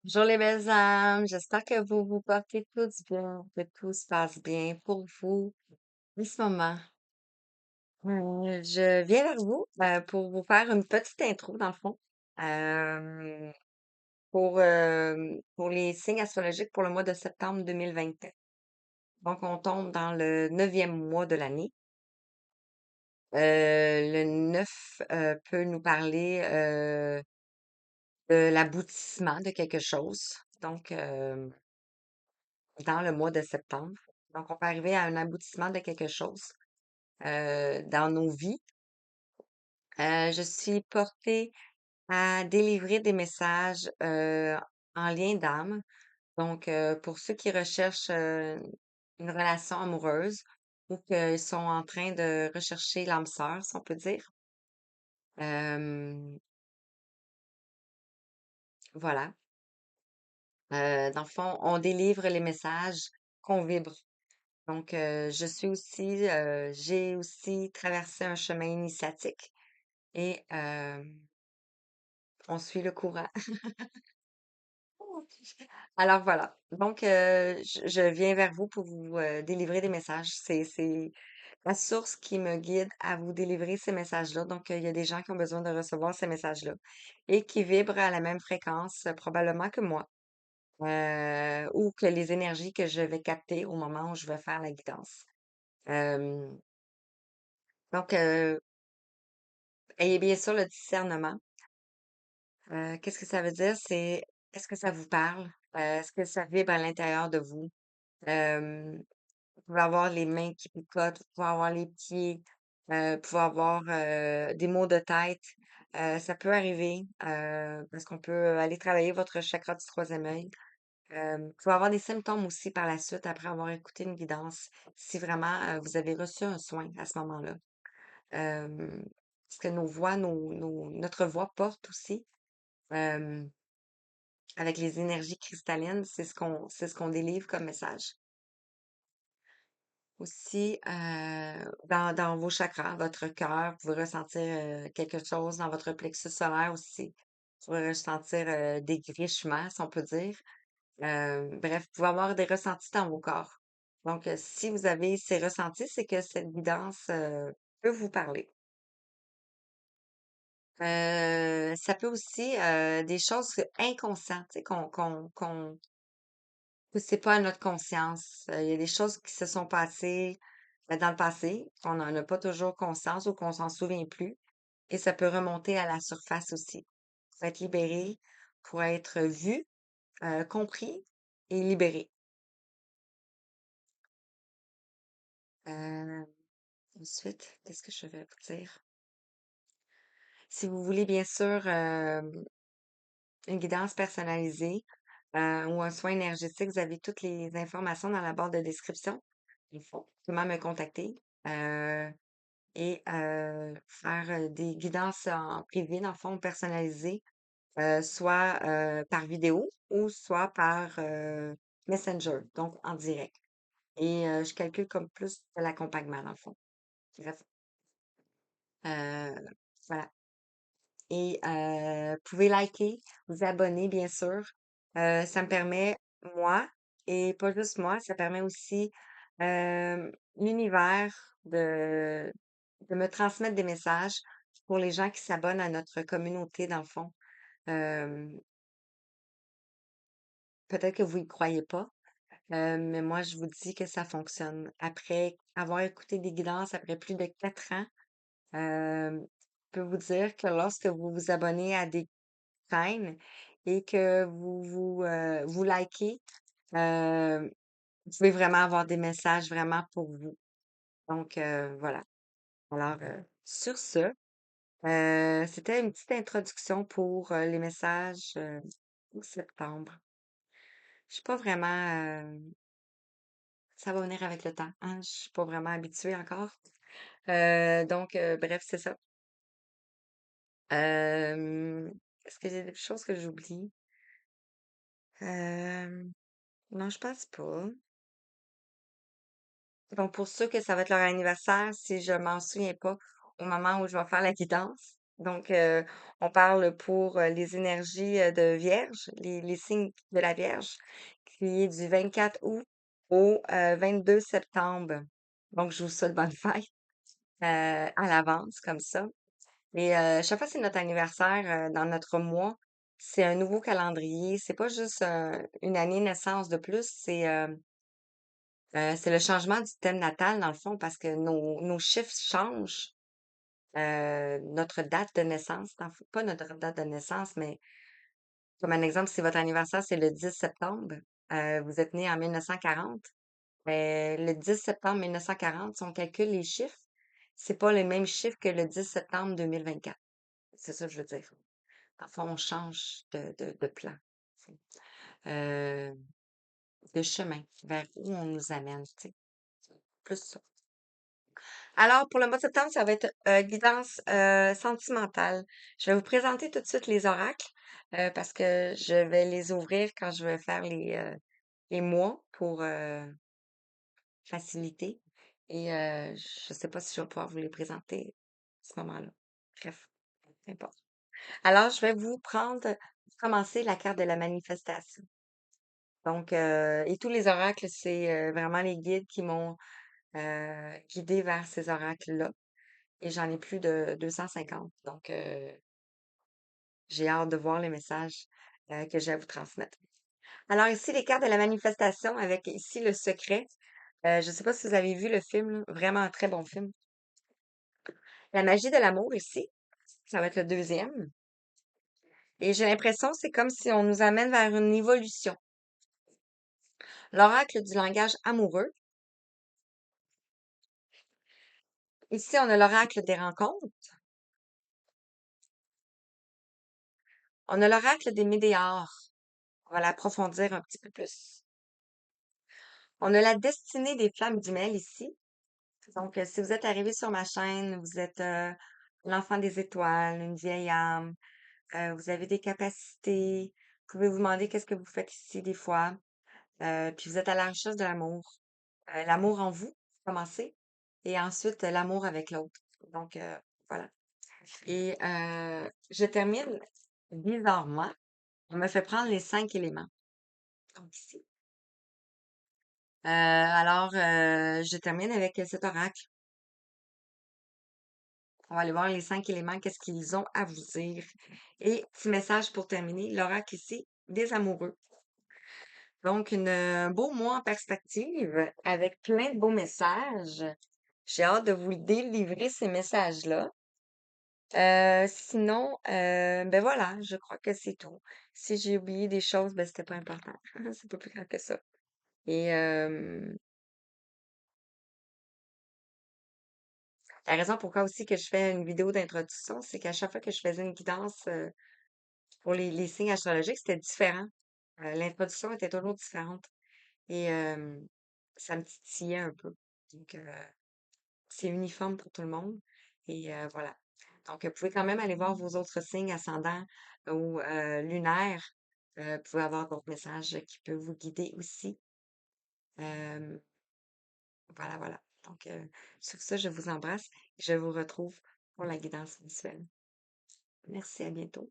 Bonjour les belles âmes, j'espère que vous vous portez tous bien, que tout se passe bien pour vous en ce moment. Je viens vers vous pour vous faire une petite intro dans le fond euh, pour les signes astrologiques pour le mois de septembre 2024. Donc on tombe dans le neuvième mois de l'année. Le 9 peut nous parler de l'aboutissement de quelque chose. Donc dans le mois de septembre. Donc, on peut arriver à un aboutissement de quelque chose dans nos vies. Je suis portée à délivrer des messages en lien d'âme. Donc, pour ceux qui recherchent une relation amoureuse ou qui sont en train de rechercher l'âme sœur, si on peut dire. Euh, voilà. Dans le fond, on délivre les messages qu'on vibre. Donc, j'ai aussi traversé un chemin initiatique et on suit le courant. Alors voilà. Donc, je viens vers vous pour vous délivrer des messages. C'est la source qui me guide à vous délivrer ces messages-là. Donc, il y a des gens qui ont besoin de recevoir ces messages-là et qui vibrent à la même fréquence, probablement que moi, ou que les énergies que je vais capter au moment où je vais faire la guidance. Euh, donc, ayez bien sûr le discernement. Qu'est-ce que ça veut dire? C'est est-ce que ça vous parle? Est-ce que ça vibre à l'intérieur de vous? Vous pouvez avoir les mains qui picotent, vous pouvez avoir les pieds, vous pouvez avoir des maux de tête. Ça peut arriver parce qu'on peut aller travailler votre chakra du troisième œil. Vous pouvez avoir des symptômes aussi par la suite après avoir écouté une guidance, si vraiment vous avez reçu un soin à ce moment-là. Parce que nos voix, notre voix porte aussi. euh, avec les énergies cristallines, c'est ce qu'on délivre comme message. Aussi, dans vos chakras, votre cœur, vous pouvez ressentir quelque chose dans votre plexus solaire aussi. Vous pouvez ressentir des grichements, si on peut dire. Bref, vous pouvez avoir des ressentis dans vos corps. Donc, si vous avez ces ressentis, c'est que cette guidance peut vous parler. Ça peut aussi des choses inconscientes, tu sais, que c'est pas à notre conscience. Il y a des choses qui se sont passées dans le passé, qu'on n'en a pas toujours conscience ou qu'on s'en souvient plus. Et ça peut remonter à la surface aussi. Pour être libéré, pour être vu, compris et libéré. Euh, ensuite, qu'est-ce que je vais vous dire? Si vous voulez, bien sûr, une guidance personnalisée ou un soin énergétique, vous avez toutes les informations dans la barre de description. Il faut comment me contacter. Euh, et faire des guidances en privé, dans le fond, personnalisées, soit par vidéo ou soit par Messenger, donc en direct. Et je calcule comme plus de l'accompagnement, dans le fond. Bref, euh, voilà. Et vous pouvez liker, vous abonner, bien sûr. Ça me permet, moi, et pas juste moi, ça permet aussi l'univers de me transmettre des messages pour les gens qui s'abonnent à notre communauté, dans le fond. Euh, peut-être que vous y croyez pas, mais moi, je vous dis que ça fonctionne. Après avoir écouté des guidances après plus de 4 ans, je peux vous dire que lorsque vous vous abonnez à des chaînes et que vous likez, euh, vous pouvez vraiment avoir des messages vraiment pour vous. Donc, voilà. Alors, sur ce, c'était une petite introduction pour les messages pour septembre. Je suis pas vraiment, ça va venir avec le temps, hein. Je suis pas vraiment habituée encore. Donc, bref, c'est ça. Euh, est-ce que j'ai des choses que j'oublie? Euh, non, je pense pas. Donc, pour ceux que ça va être leur anniversaire, si je m'en souviens pas au moment où je vais faire la guidance, Donc, on parle pour les énergies de Vierge, les signes de la Vierge, qui est du 24 août au 22 septembre. Donc, je vous souhaite bonne fête à l'avance, comme ça. Et chaque fois que c'est notre anniversaire dans notre mois, c'est un nouveau calendrier. C'est pas juste une année naissance de plus, c'est le changement du thème natal, dans le fond, parce que nos chiffres changent. Notre date de naissance, pas notre date de naissance, mais comme un exemple, si votre anniversaire, c'est le 10 septembre, vous êtes né en 1940, le 10 septembre 1940, si on calcule les chiffres, c'est pas les mêmes chiffres que le 10 septembre 2024. C'est ça que je veux dire. Parfois, on change de plan, euh, de chemin vers où on nous amène, tu sais. Plus ça. Alors, pour le mois de septembre, ça va être guidance sentimentale. Je vais vous présenter tout de suite les oracles parce que je vais les ouvrir quand je vais faire les mois pour faciliter. Et je ne sais pas si je vais pouvoir vous les présenter à ce moment-là. Bref, peu importe. Alors, je vais vous prendre, commencer la carte de la manifestation. Donc, et tous les oracles, c'est vraiment les guides qui m'ont guidé vers ces oracles-là. Et j'en ai plus de 250. Donc, j'ai hâte de voir les messages que j'ai à vous transmettre. Alors, ici, les cartes de la manifestation avec ici le secret. Je ne sais pas si vous avez vu le film, là, vraiment un très bon film. La magie de l'amour ici, ça va être le deuxième. Et j'ai l'impression, c'est comme si on nous amène vers une évolution. L'oracle du langage amoureux. Ici, on a l'oracle des rencontres. On a l'oracle des météores. On va l'approfondir un petit peu plus. On a la destinée des flammes du mêle ici. Donc, si vous êtes arrivé sur ma chaîne, vous êtes l'enfant des étoiles, une vieille âme, vous avez des capacités, vous pouvez vous demander qu'est-ce que vous faites ici des fois, puis vous êtes à la recherche de l'amour. L'amour en vous, commencez, et ensuite l'amour avec l'autre. Donc, voilà. Et je termine bizarrement. On me fait prendre les 5 éléments. Donc, ici. Alors, je termine avec cet oracle. On va aller voir les 5 éléments, qu'est-ce qu'ils ont à vous dire. Et petit message pour terminer, l'oracle ici, des amoureux. Donc, un beau mois en perspective avec plein de beaux messages. J'ai hâte de vous délivrer ces messages-là. Sinon, ben voilà, je crois que c'est tout. Si j'ai oublié des choses, ben c'était pas important. C'est pas plus grave que ça. Et la raison pourquoi aussi que je fais une vidéo d'introduction, c'est qu'à chaque fois que je faisais une guidance pour les signes astrologiques, c'était différent. L'introduction était toujours différente et ça me titillait un peu. Donc, c'est uniforme pour tout le monde et voilà. Donc, vous pouvez quand même aller voir vos autres signes ascendants ou lunaires. Vous pouvez avoir d'autres messages qui peuvent vous guider aussi. Euh, voilà, voilà. Donc, sur ça, je vous embrasse et je vous retrouve pour la guidance visuelle. Merci, à bientôt.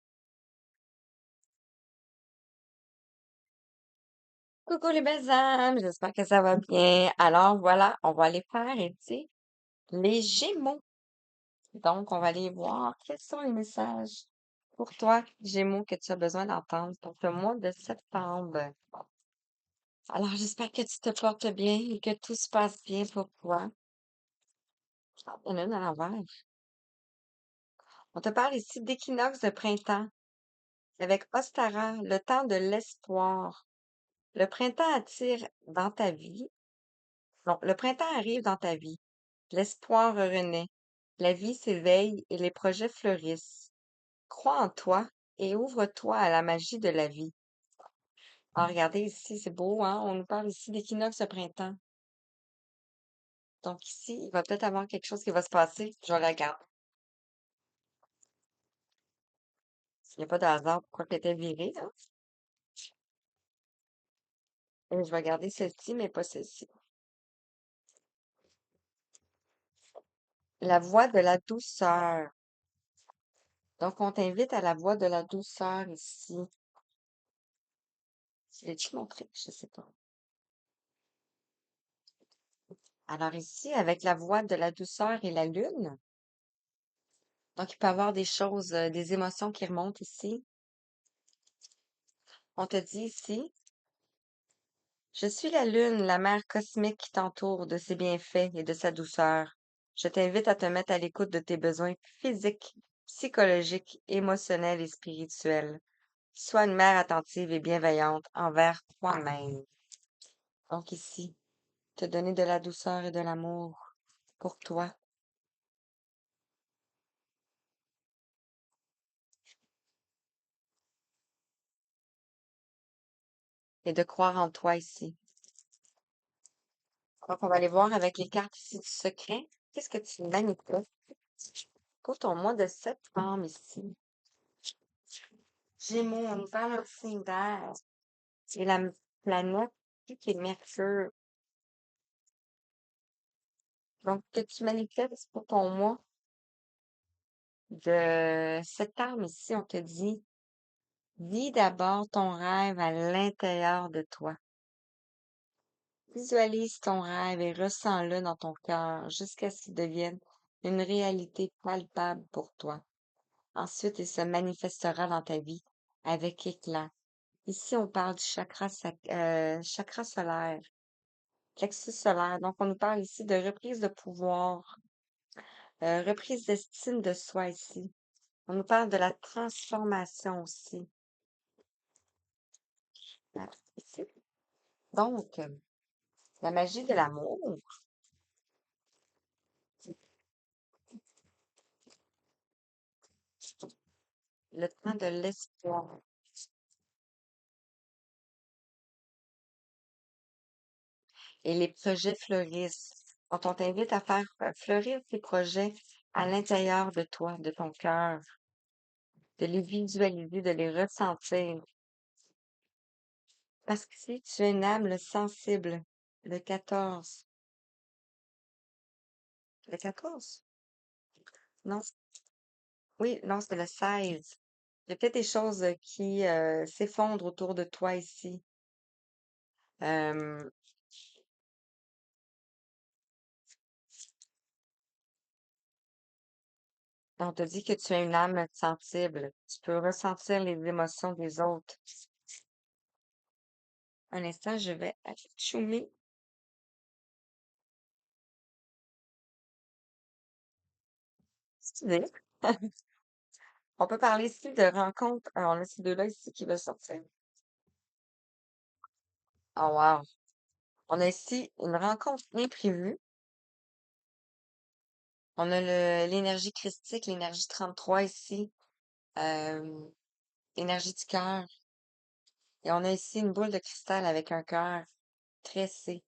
Coucou les belles âmes, j'espère que ça va bien. Alors voilà, on va aller faire ici les Gémeaux. Donc, on va aller voir quels sont les messages pour toi, Gémeaux, que tu as besoin d'entendre pour ce mois de septembre. Alors, j'espère que tu te portes bien et que tout se passe bien pour toi. Ah, il y en a une à l'envers. On te parle ici d'équinoxe de printemps avec Ostara, le temps de l'espoir. Le printemps attire dans ta vie. Non, le printemps arrive dans ta vie. L'espoir renaît. La vie s'éveille et les projets fleurissent. Crois en toi et ouvre-toi à la magie de la vie. Ah, regardez ici, c'est beau, hein? On nous parle ici d'équinoxe de printemps. Donc ici, il va peut-être avoir quelque chose qui va se passer. Je regarde. Il n'y a pas de hasard pourquoi elle était virée, hein? Et je vais garder celle-ci, mais pas celle-ci. La voix de la douceur. Donc, on t'invite à la voie de la douceur ici. Je l'ai-tu montré? Je sais pas. Alors ici, avec la voie de la douceur et la lune, donc il peut y avoir des choses, des émotions qui remontent ici. On te dit ici, je suis la lune, la mère cosmique qui t'entoure de ses bienfaits et de sa douceur. Je t'invite à te mettre à l'écoute de tes besoins physiques, psychologiques, émotionnels et spirituels. Sois une mère attentive et bienveillante envers toi-même. Donc ici, te donner de la douceur et de l'amour pour toi et de croire en toi ici. Donc, on va aller voir avec les cartes ici du secret. Qu'est-ce que tu manifestes pour ton mois de septembre ici? Gémeaux, on nous parle un signe d'air. Et la planète qui est Mercure. Donc, que tu manifestes pour ton mois de septembre ici, on te dit, vis d'abord ton rêve à l'intérieur de toi. Visualise ton rêve et ressens-le dans ton cœur jusqu'à ce qu'il devienne une réalité palpable pour toi. Ensuite, il se manifestera dans ta vie avec éclat. Ici, on parle du chakra solaire, plexus solaire. Donc, on nous parle ici de reprise de pouvoir, reprise d'estime de soi ici. On nous parle de la transformation aussi. Ah, ici. Donc, la magie de l'amour, le temps de l'espoir et les projets fleurissent. Quand on t'invite à faire fleurir tes projets à l'intérieur de toi, de ton cœur, de les visualiser, de les ressentir. Parce que si tu es une âme sensible, le 14, le 14? Non, oui, non, c'est le 16. Il y a peut-être des choses qui s'effondrent autour de toi ici. Euh, on te dit que tu es une âme sensible. Tu peux ressentir les émotions des autres. Un instant, je vais achoumer. Excusez. On peut parler ici de rencontres. Alors, on a ces deux-là ici qui veulent sortir. Oh, wow. On a ici une rencontre imprévue. On a l'énergie christique, l'énergie 33 ici, euh, l'énergie du cœur. Et on a ici une boule de cristal avec un cœur tressé.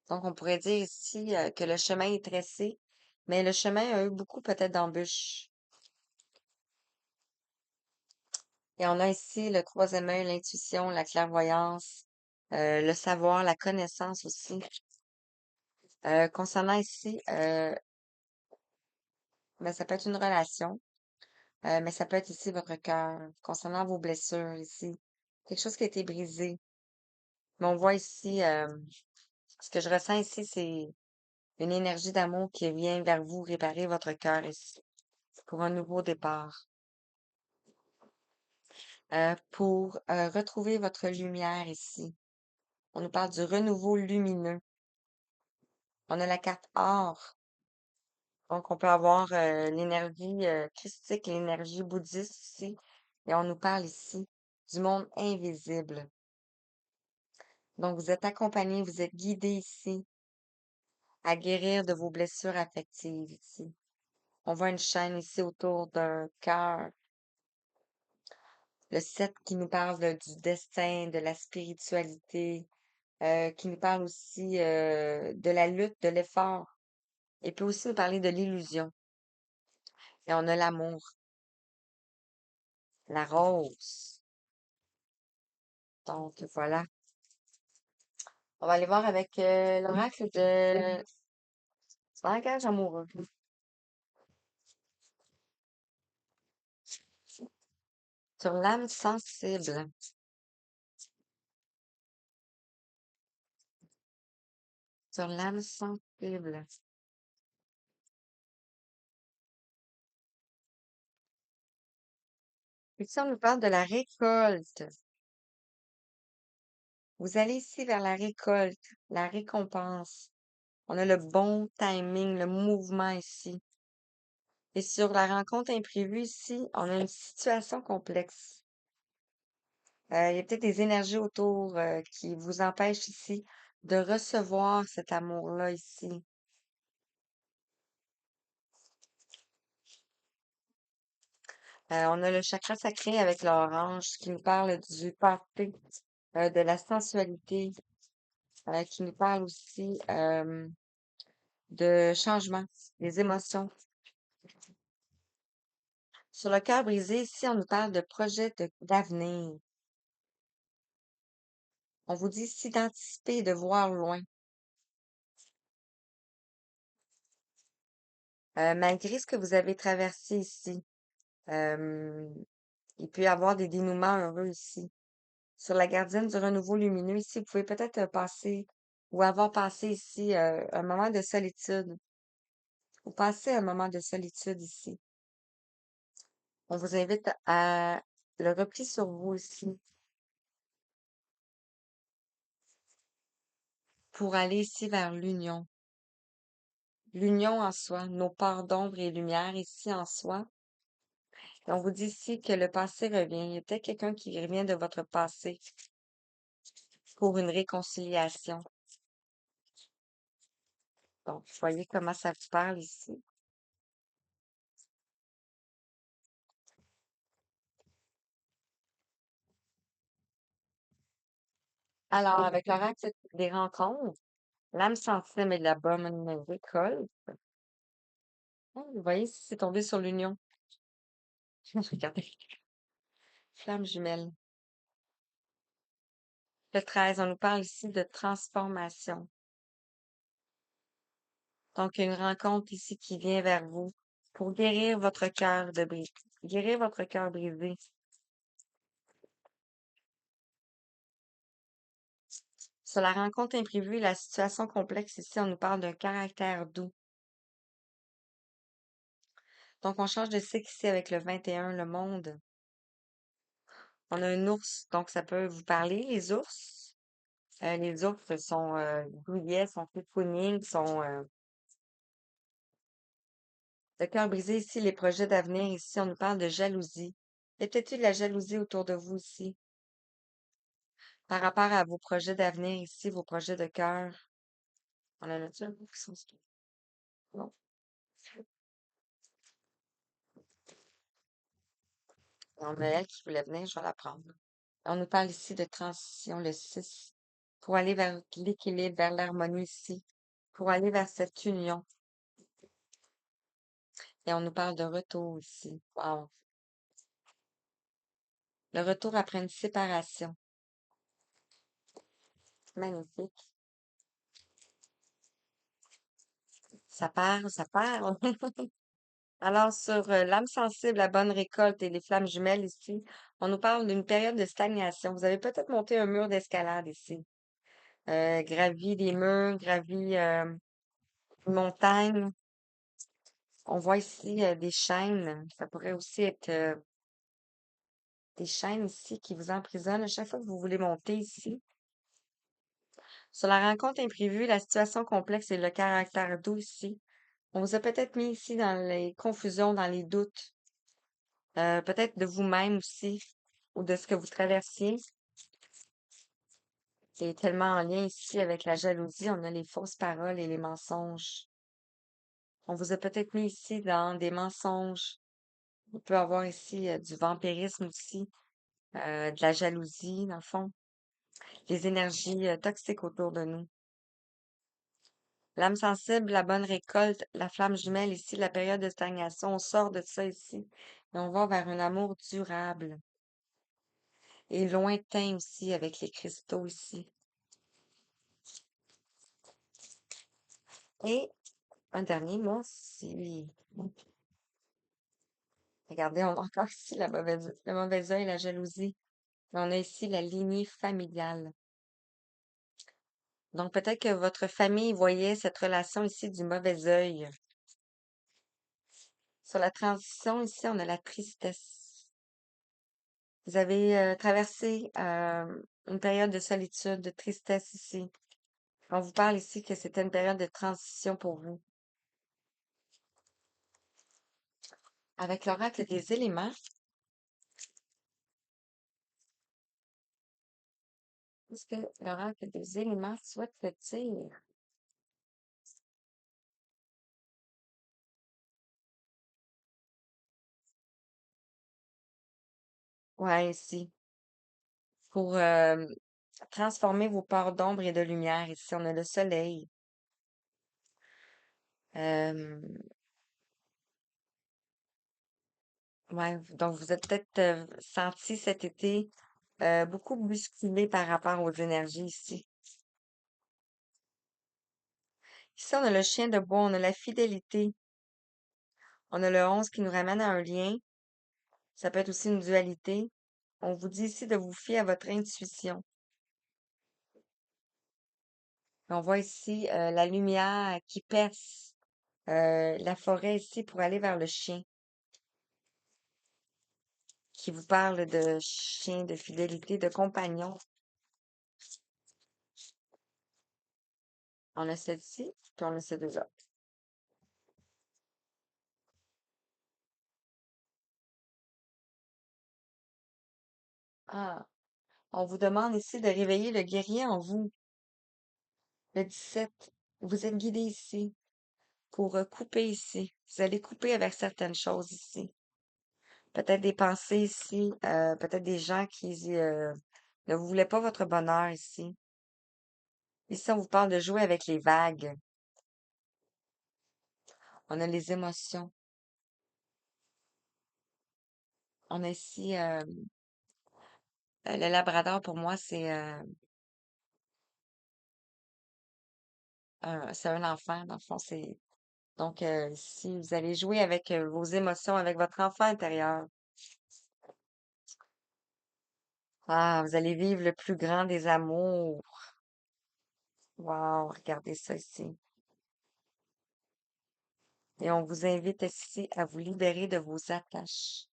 Donc, on pourrait dire ici que le chemin est tressé, mais le chemin a eu beaucoup peut-être d'embûches. Et on a ici le troisième œil, l'intuition, la clairvoyance, le savoir, la connaissance aussi. Concernant ici, ben, ça peut être une relation, mais ça peut être ici votre cœur. Concernant vos blessures ici, quelque chose qui a été brisé. Mais on voit ici, ce que je ressens ici, c'est une énergie d'amour qui vient vers vous réparer votre cœur ici pour un nouveau départ, pour retrouver votre lumière ici. On nous parle du renouveau lumineux. On a la carte or. Donc, on peut avoir l'énergie christique, l'énergie bouddhiste ici. Et on nous parle ici du monde invisible. Donc, vous êtes accompagné, vous êtes guidé ici à guérir de vos blessures affectives ici. On voit une chaîne ici autour d'un cœur. Le 7 qui nous parle du destin, de la spiritualité, qui nous parle aussi de la lutte, de l'effort. Il peut aussi nous parler de l'illusion. Et on a l'amour, la rose. Donc, voilà. On va aller voir avec l'oracle de langage amoureux. Sur l'âme sensible. Sur l'âme sensible. Ici, on nous parle de la récolte. Vous allez ici vers la récolte, la récompense. On a le bon timing, le mouvement ici. Et sur la rencontre imprévue ici, on a une situation complexe. Il y a peut-être des énergies autour qui vous empêchent ici de recevoir cet amour-là ici. On a le chakra sacré avec l'orange qui nous parle du passé, de la sensualité, qui nous parle aussi de changement, des émotions. Sur le cœur brisé, ici, on nous parle de projets d'avenir. On vous dit ici d'anticiper et de voir loin. Malgré ce que vous avez traversé ici, euh, il peut y avoir des dénouements heureux ici. Sur la gardienne du renouveau lumineux, ici, vous pouvez peut-être passer ou avoir passé ici un moment de solitude. Ou passer un moment de solitude ici. On vous invite à le repli sur vous ici pour aller ici vers l'union. L'union en soi, nos parts d'ombre et lumière ici en soi. Et on vous dit ici que le passé revient. Il y a peut-être quelqu'un qui revient de votre passé pour une réconciliation. Donc, voyez comment ça vous parle ici. Alors, avec l'oracle des rencontres, l'âme sensible et la bonne récolte. Vous voyez si c'est tombé sur l'union. Regardez, flamme jumelle. Le 13, on nous parle ici de transformation. Donc, une rencontre ici qui vient vers vous pour guérir votre cœur de brisé. Guérir votre cœur brisé. Sur la rencontre imprévue et la situation complexe ici, on nous parle d'un caractère doux. Donc, on change de cycle ici avec le 21, le monde. On a un ours, donc ça peut vous parler, les ours. Les ours sont douillets, sont cocooning, sont le cœur brisé ici, les projets d'avenir ici, on nous parle de jalousie. Il y a peut-être eu de la jalousie autour de vous ici, par rapport à vos projets d'avenir ici, vos projets de cœur. On a là-dessus un peu qui sont... Non, on a elle qui voulait venir, je vais la prendre. On nous parle ici de transition, le 6, pour aller vers l'équilibre, vers l'harmonie ici, pour aller vers cette union. Et on nous parle de retour ici. Wow. Le retour après une séparation. Magnifique. Ça part, ça part. Alors, sur l'âme sensible, la bonne récolte et les flammes jumelles ici, on nous parle d'une période de stagnation. Vous avez peut-être monté un mur d'escalade ici. Gravi des murs, gravi une montagne. On voit ici des chaînes. Ça pourrait aussi être des chaînes ici qui vous emprisonnent à chaque fois que vous voulez monter ici. Sur la rencontre imprévue, la situation complexe et le caractère doux ici, on vous a peut-être mis ici dans les confusions, dans les doutes, peut-être de vous-même aussi, ou de ce que vous traversiez. C'est tellement en lien ici avec la jalousie, on a les fausses paroles et les mensonges. On vous a peut-être mis ici dans des mensonges. On peut avoir ici du vampirisme aussi, de la jalousie, dans le fond, les énergies toxiques autour de nous. L'âme sensible, la bonne récolte, la flamme jumelle ici, la période de stagnation, on sort de ça ici et on va vers un amour durable et lointain aussi avec les cristaux ici. Et un dernier mot, si Regardez, on a encore ici le mauvais œil, la jalousie. On a ici la lignée familiale. Donc, peut-être que votre famille voyait cette relation ici du mauvais œil. Sur la transition, ici, on a la tristesse. Vous avez traversé une période de solitude, de tristesse ici. On vous parle ici que c'était une période de transition pour vous. Avec l'oracle des éléments, qu'est-ce que l'oracle des éléments souhaite te dire? Ouais, ici. Pour transformer vos parts d'ombre et de lumière. Ici, on a le soleil. Euh, ouais, donc vous êtes peut-être senti cet été beaucoup bousculé par rapport aux énergies ici. Ici, on a le chien de bois, on a la fidélité, on a le 11 qui nous ramène à un lien. Ça peut être aussi une dualité. On vous dit ici de vous fier à votre intuition. On voit ici la lumière qui perce la forêt ici pour aller vers le chien, qui vous parle de chien, de fidélité, de compagnon. On a celle-ci, puis on a ces deux-là. Ah, on vous demande ici de réveiller le guerrier en vous. Le 17, vous êtes guidé ici pour couper ici. Vous allez couper avec certaines choses ici. Peut-être des pensées ici, peut-être des gens qui ne voulaient pas votre bonheur ici. Ici, on vous parle de jouer avec les vagues. On a les émotions. On a ici le labrador pour moi, c'est un enfant. Dans le fond, c'est donc si vous allez jouer avec vos émotions, avec votre enfant intérieur, ah, vous allez vivre le plus grand des amours. Wow, regardez ça ici. Et on vous invite ici à vous libérer de vos attaches,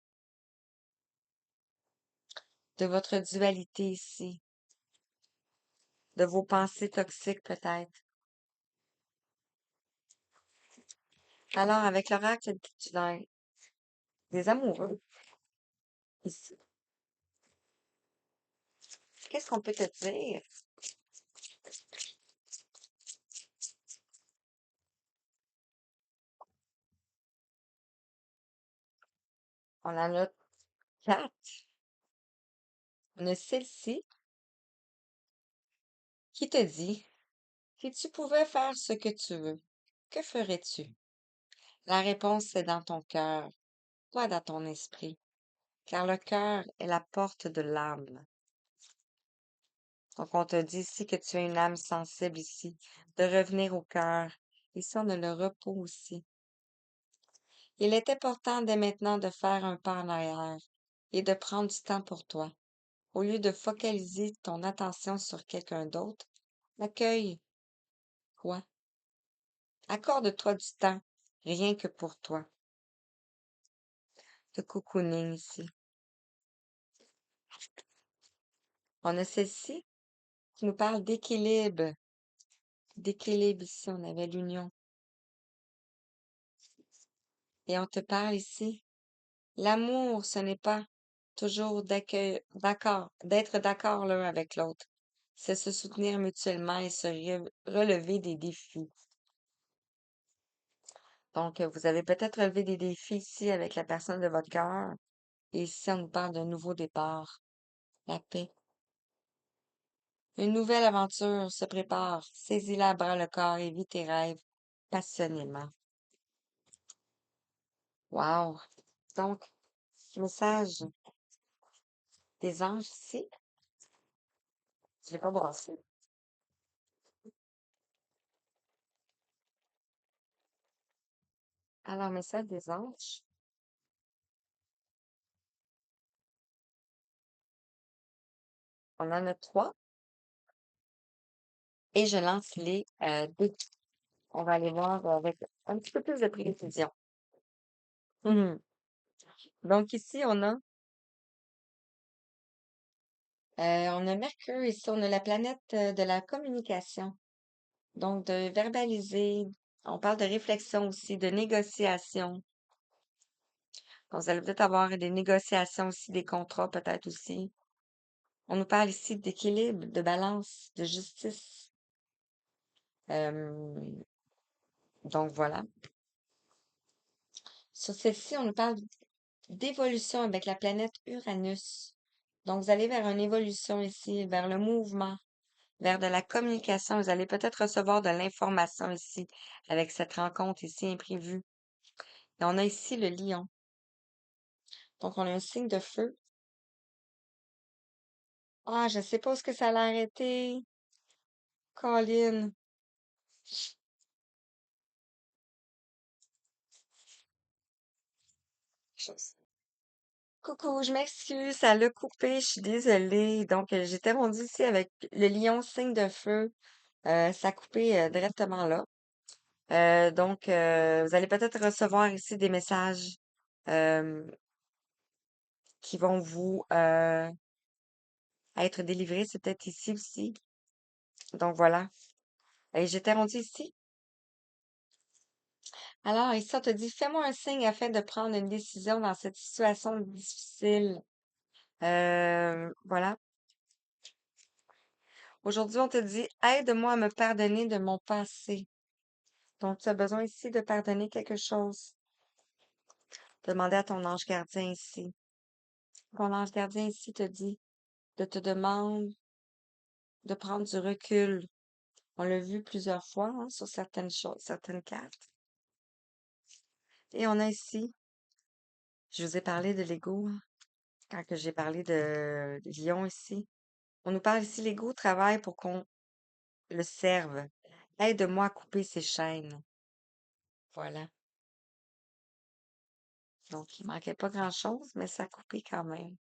de votre dualité ici, de vos pensées toxiques peut-être. Alors, avec l'oracle titulaire des amoureux, ici, qu'est-ce qu'on peut te dire? On en a quatre. On a celle-ci qui te dit, si tu pouvais faire ce que tu veux, que ferais-tu? La réponse est dans ton cœur, pas dans ton esprit, car le cœur est la porte de l'âme. Donc, on te dit ici que tu as une âme sensible ici, de revenir au cœur. Ici, on a le repos aussi. Il est important dès maintenant de faire un pas en arrière et de prendre du temps pour toi. Au lieu de focaliser ton attention sur quelqu'un d'autre, accueille toi. Accorde-toi du temps, rien que pour toi. De cocooning ici. On a celle-ci qui nous parle d'équilibre. D'équilibre ici, on avait l'union. Et on te parle ici. L'amour, ce n'est pas toujours d'être d'accord l'un avec l'autre. C'est se soutenir mutuellement et se relever des défis. Donc, vous avez peut-être relevé des défis ici avec la personne de votre cœur. Et ici, on nous parle d'un nouveau départ, la paix. Une nouvelle aventure se prépare. Saisis-la à bras le corps et vis tes rêves passionnément. Wow! Donc, message des anges ici. Je l'ai pas brassé. Alors, message des anges. On en a trois et je lance les dés. On va aller voir avec un petit peu plus de précision. Mhm. Donc ici, on a Mercure, ici, on a la planète de la communication. Donc, de verbaliser, on parle de réflexion aussi, de négociation. Donc, vous allez peut-être avoir des négociations aussi, des contrats peut-être aussi. On nous parle ici d'équilibre, de balance, de justice. Euh, donc, voilà. Sur celle-ci, on nous parle d'évolution avec la planète Uranus. Donc, vous allez vers une évolution ici, vers le mouvement, vers de la communication. Vous allez peut-être recevoir de l'information ici, avec cette rencontre ici imprévue. Et on a ici le lion. Donc, on a un signe de feu. Ah, je sais pas où est-ce que ça l'a arrêté. Colin. Coucou, je m'excuse, ça l'a coupé, je suis désolée. Donc, j'étais rendue ici avec le lion signe de feu. Ça a coupé directement là. Donc, vous allez peut-être recevoir ici des messages euh, qui vont vous être délivrés. C'est peut-être ici aussi. Donc, voilà. Et j'étais rendue ici. Alors, ici, on te dit, fais-moi un signe afin de prendre une décision dans cette situation difficile. Voilà. Aujourd'hui, on te dit, aide-moi à me pardonner de mon passé. Donc, tu as besoin ici de pardonner quelque chose. Demander à ton ange gardien ici. Ton ange gardien ici te dit, te demande de prendre du recul. On l'a vu plusieurs fois hein, sur certaines choses, certaines cartes. Et on a ici, je vous ai parlé de l'ego, hein, quand que j'ai parlé de lion ici. On nous parle ici, l'ego travaille pour qu'on le serve. Aide-moi à couper ses chaînes. Voilà. Donc, il manquait pas grand-chose, mais ça a coupé quand même.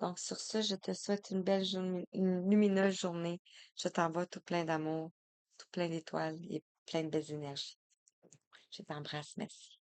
Donc, sur ce, je te souhaite une belle journée, une lumineuse journée. Je t'envoie tout plein d'amour, tout plein d'étoiles et plein de belles énergies. Je t'embrasse, merci.